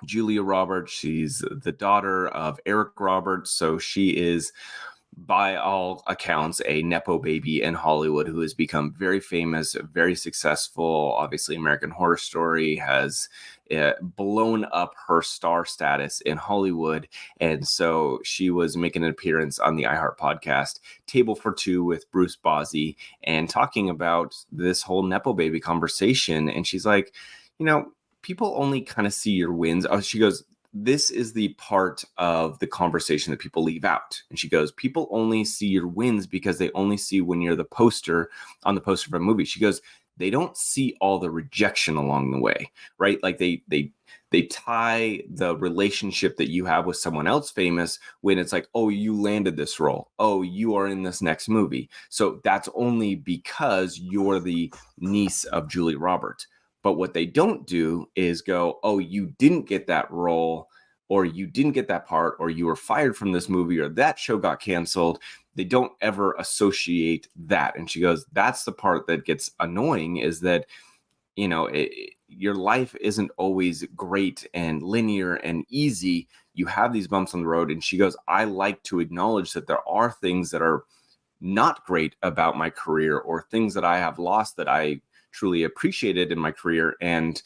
Julia Roberts. She's the daughter of Eric Roberts. So she is, by all accounts, a Nepo baby in Hollywood who has become very famous, very successful. Obviously, American Horror Story has blown up her star status in Hollywood. And so she was making an appearance on the iHeart podcast, Table for Two, with Bruce Bozzi, and talking about this whole Nepo baby conversation. And she's like, people only kind of see your wins. She goes, this is the part of the conversation that people leave out. And she goes, people only see your wins because they only see when you're on the poster of a movie. She goes, they don't see all the rejection along the way, right? Like they tie the relationship that you have with someone else famous when it's like, oh, you landed this role. Oh, you are in this next movie. So that's only because you're the niece of Julia Roberts. But what they don't do is go, oh, you didn't get that role, or you didn't get that part, or you were fired from this movie, or that show got canceled. They don't ever associate that. And she goes, that's the part that gets annoying, is that, your life isn't always great and linear and easy. You have these bumps on the road. And she goes, I like to acknowledge that there are things that are not great about my career or things that I have lost that I truly appreciated in my career. And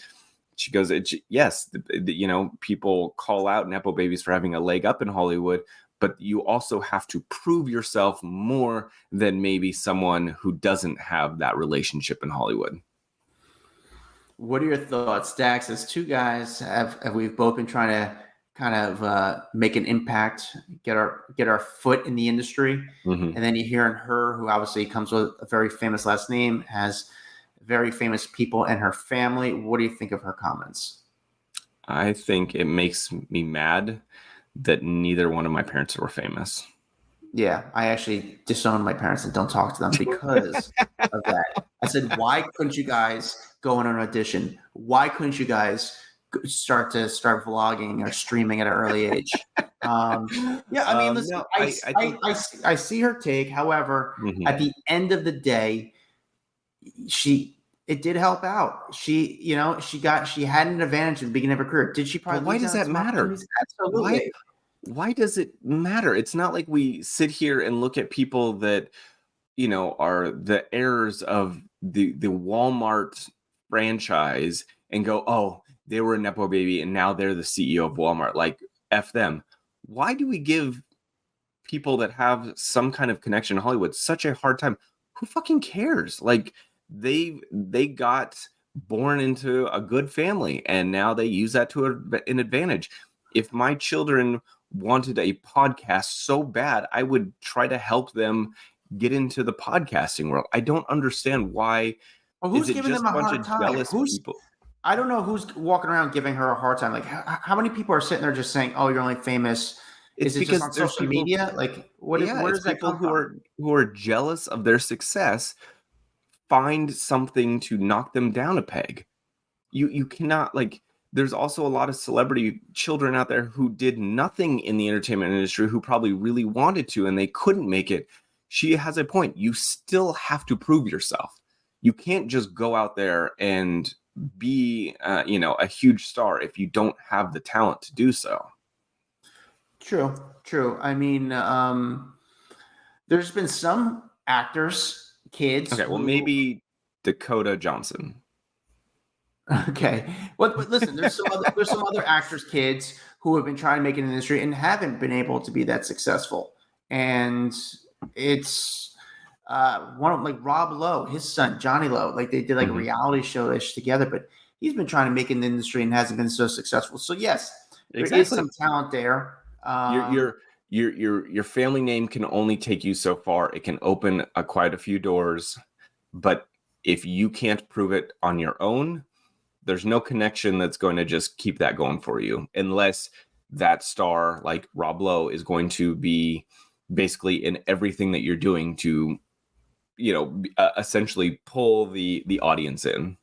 she goes, yes, you know, people call out Nepo babies for having a leg up in Hollywood, but you also have to prove yourself more than maybe someone who doesn't have that relationship in Hollywood. What are your thoughts, Dax? As two guys, we've both been trying to kind of make an impact, get our foot in the industry, and then you hear in her, who obviously comes with a very famous last name, has very famous people in her family. What do you think of her comments? I think it makes me mad that neither one of my parents were famous. Yeah, I actually disowned my parents and don't talk to them because of that. I said, why couldn't you guys go on an audition? Why couldn't you guys start vlogging or streaming at an early age? Yeah, I mean, listen, no, I see her take. However, at the end of the day, it did help out. She had an advantage at the beginning of her career. Did she probably? But why does that matter? Absolutely. Why does it matter? It's not like we sit here and look at people that, you know, are the heirs of the Walmart franchise and go, oh, they were a Nepo baby and now they're the CEO of Walmart. Like, F them. Why do we give people that have some kind of connection in Hollywood such a hard time? Who fucking cares? Like, they got born into a good family and now they use that to an advantage. If my children wanted a podcast so bad, I would try to help them get into the podcasting world. I don't understand why. Well, who's giving them a hard time? Jealous people? I don't know who's walking around giving her a hard time. Like, how many people are sitting there just saying, "Oh, you're only famous"? Is it just on social media? Like, where does that come from? Who are jealous of their success find something to knock them down a peg. You cannot, like, there's also a lot of celebrity children out there who did nothing in the entertainment industry who probably really wanted to and they couldn't make it. She has a point. You still have to prove yourself. You can't just go out there and be, a huge star if you don't have the talent to do so. True. I mean, there's been some actors, kids. Okay, well, maybe Dakota Johnson. Okay. Well, but listen, there's some other actors, kids who have been trying to make it in the industry and haven't been able to be that successful. And it's one of, like, Rob Lowe, his son, Johnny Lowe, like they did like a reality show-ish together, but he's been trying to make it in the industry and hasn't been so successful. So yes, there is some talent there. Your family name can only take you so far. It can open quite a few doors, but if you can't prove it on your own, there's no connection that's going to just keep that going for you, unless that star like Rob Lowe is going to be basically in everything that you're doing to, essentially pull the audience in.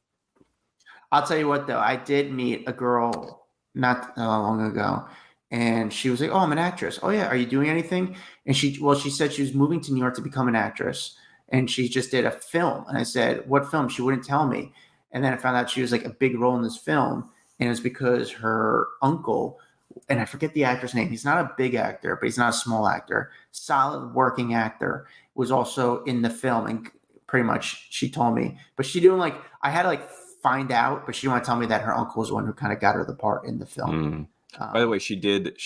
I'll tell you what, though, I did meet a girl not long ago, and she was like, "Oh, I'm an actress." "Oh yeah, are you doing anything?" And she said she was moving to New York to become an actress, and she just did a film. And I said, "What film?" She wouldn't tell me. And then I found out she was like a big role in this film. And it was because her uncle, and I forget the actor's name. He's not a big actor, but he's not a small actor. Solid working actor, was also in the film. And pretty much she told me, but she didn't I had to find out, but she didn't want to tell me that her uncle was the one who kind of got her the part in the film. By the way, she did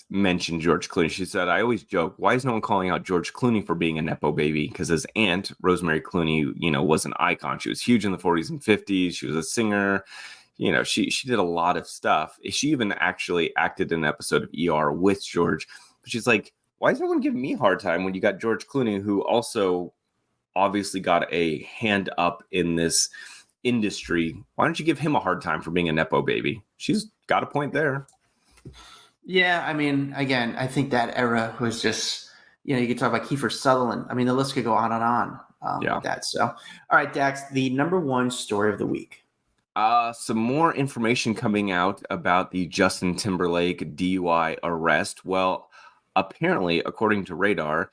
mention George Clooney. She said, "I always joke, why is no one calling out George Clooney for being a Nepo baby? Because his aunt, Rosemary Clooney, was an icon. She was huge in the 40s and 50s. She was a singer. She did a lot of stuff. She even actually acted in an episode of ER with George. But she's like, why is everyone giving me a hard time when you got George Clooney, who also obviously got a hand up in this industry? Why don't you give him a hard time for being a Nepo baby?" She's got a point there. Yeah, I mean, again, I think that era was just, you could talk about Kiefer Sutherland. I mean, the list could go on and on with that. So, all right, Dax, the number one story of the week. Some more information coming out about the Justin Timberlake DUI arrest. Well, apparently, according to Radar,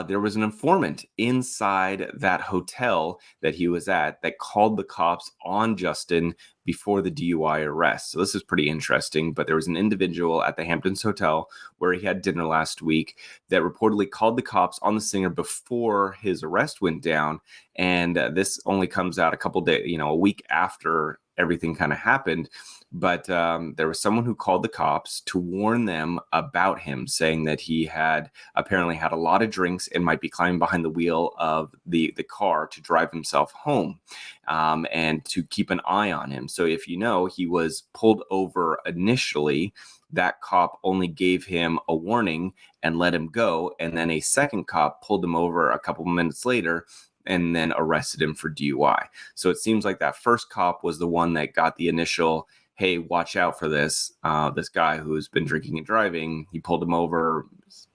there was an informant inside that hotel that he was at that called the cops on Justin before the DUI arrest. So this is pretty interesting, but there was an individual at the Hamptons hotel where he had dinner last week that reportedly called the cops on the singer before his arrest went down. And this only comes out a couple days, a week after everything kind of happened. But there was someone who called the cops to warn them about him, saying that he had apparently had a lot of drinks and might be climbing behind the wheel of the car to drive himself home, and to keep an eye on him. So if he was pulled over initially. That cop only gave him a warning and let him go. And then a second cop pulled him over a couple minutes later and then arrested him for DUI. So it seems like that first cop was the one that got the initial, hey, watch out for this guy who's been drinking and driving. He pulled him over,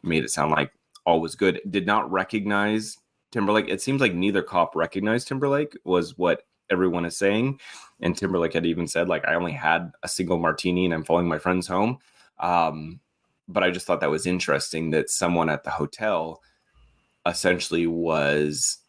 made it sound like all was good. Did not recognize Timberlake. It seems like neither cop recognized Timberlake, was what everyone is saying. And Timberlake had even said, like, I only had a single martini and I'm following my friends home. But I just thought that was interesting that someone at the hotel essentially was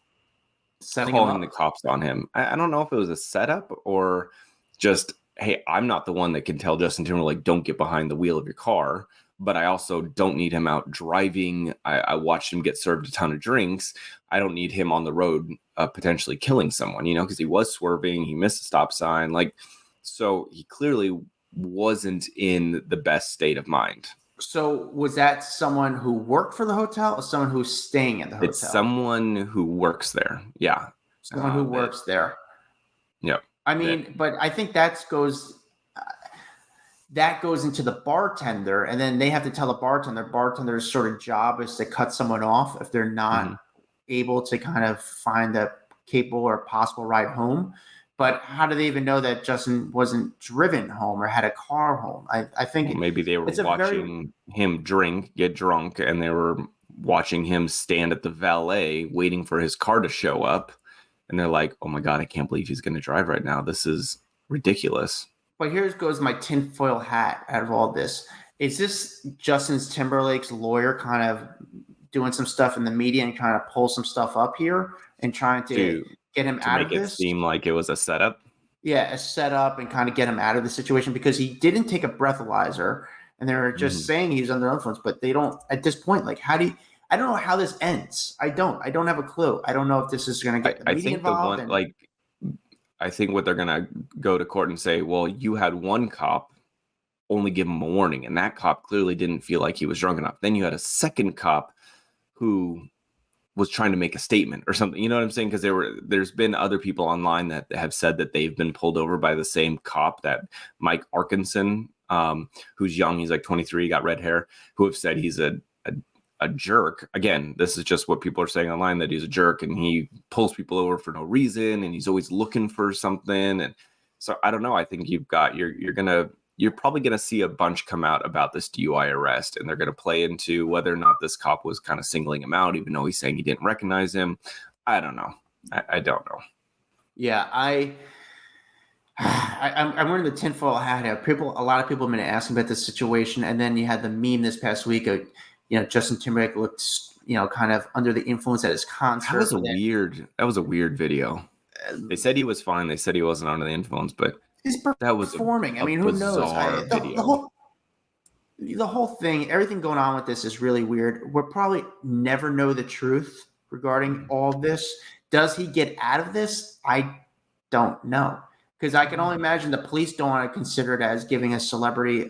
calling the cops on him. I don't know if it was a setup or just, hey, I'm not the one that can tell Justin Timberlake, don't get behind the wheel of your car, but I also don't need him out driving. I watched him get served a ton of drinks. I don't need him on the road potentially killing someone, because he was swerving. He missed a stop sign. So he clearly wasn't in the best state of mind. So was that someone who worked for the hotel or someone who's staying at the hotel? It's someone who works there. Yeah. Someone who works there. Yeah. I mean, but I think that goes into the bartender, and then they have to tell the bartender's sort of job is to cut someone off if they're not able to kind of find a capable or possible ride home. But how do they even know that Justin wasn't driven home or had a car home? I think maybe they were watching him get drunk, and they were watching him stand at the valet waiting for his car to show up. And they're like, oh my God, I can't believe he's going to drive right now. This is ridiculous. But here goes my tinfoil hat out of all this. Is this Justin Timberlake's lawyer kind of doing some stuff in the media and trying to pull some stuff up here and trying to get him out of this? To make it seem like it was a setup? Yeah, a setup and kind of get him out of the situation, because he didn't take a breathalyzer and they're just saying he was under influence, but they don't at this point. Like, I don't know how this ends. I don't have a clue. I don't know if this is going to get the media involved. I think what they're going to go to court and say, well, you had one cop only give him a warning, and that cop clearly didn't feel like he was drunk enough. Then you had a second cop who was trying to make a statement or something. You know what I'm saying? Because there's been other people online that have said that they've been pulled over by the same cop, that Mike Arkinson, who's young, he's like 23, got red hair, who have said he's a jerk. Again, this is just what people are saying online, that he's a jerk and he pulls people over for no reason and he's always looking for something. And so I don't know. I think you're probably gonna see a bunch come out about this DUI arrest, and they're gonna play into whether or not this cop was kind of singling him out, even though he's saying he didn't recognize him. I don't know. I don't know. Yeah, I'm wearing the tinfoil hat here. A lot of people have been asking about this situation, and then you had the meme this past week of, Justin Timberlake looked, kind of under the influence at his concert. That was a weird video. They said he was fine. They said he wasn't under the influence, but that was performing. Who knows? The whole thing, everything going on with this is really weird. We'll probably never know the truth regarding all this. Does he get out of this? I don't know, because I can only imagine the police don't want to consider it as giving a celebrity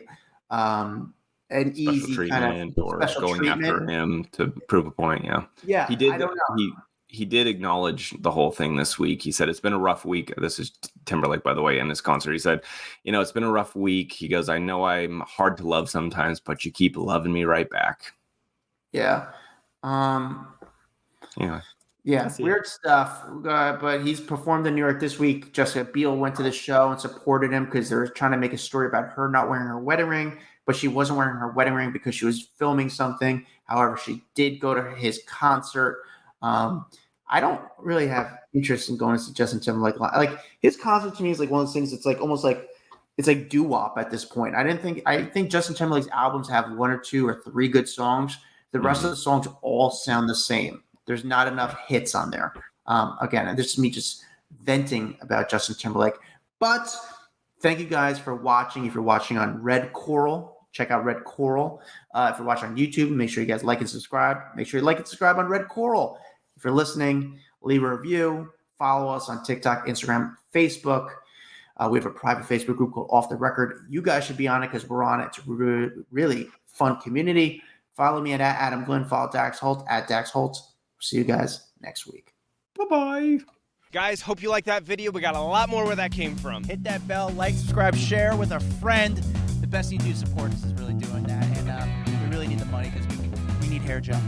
an special easy treatment, kind of or going treatment after him to prove a point. Yeah. He did. I don't know. He did acknowledge the whole thing this week. He said, it's been a rough week. This is Timberlake, by the way, in his concert. He said, it's been a rough week. He goes, I know I'm hard to love sometimes, but you keep loving me right back. Yeah. Yeah, weird stuff. But he's performed in New York this week. Jessica Biel went to the show and supported him because they were trying to make a story about her not wearing her wedding ring, but she wasn't wearing her wedding ring because she was filming something. However, she did go to his concert. I don't really have interest in going to see Justin Timberlake. Like, his concert to me is like one of those things. It's like almost like it's like doo-wop at this point. I think Justin Timberlake's albums have one or two or three good songs, The rest of the songs all sound the same. There's not enough hits on there. Again, and this is me just venting about Justin Timberlake. But thank you guys for watching. If you're watching on Red Coral, check out Red Coral. If you're watching on YouTube, make sure you guys like and subscribe. Make sure you like and subscribe on Red Coral. If you're listening, leave a review. Follow us on TikTok, Instagram, Facebook. We have a private Facebook group called Off the Record. You guys should be on it because we're on it. It's a really fun community. Follow me at Adam Glyn. Follow Dax Holt at Dax Holt. See you guys next week. Bye-bye. Guys, hope you liked that video. We got a lot more where that came from. Hit that bell, like, subscribe, share with a friend. The best you do to support us is really doing that. And we really need the money because we need hair gel.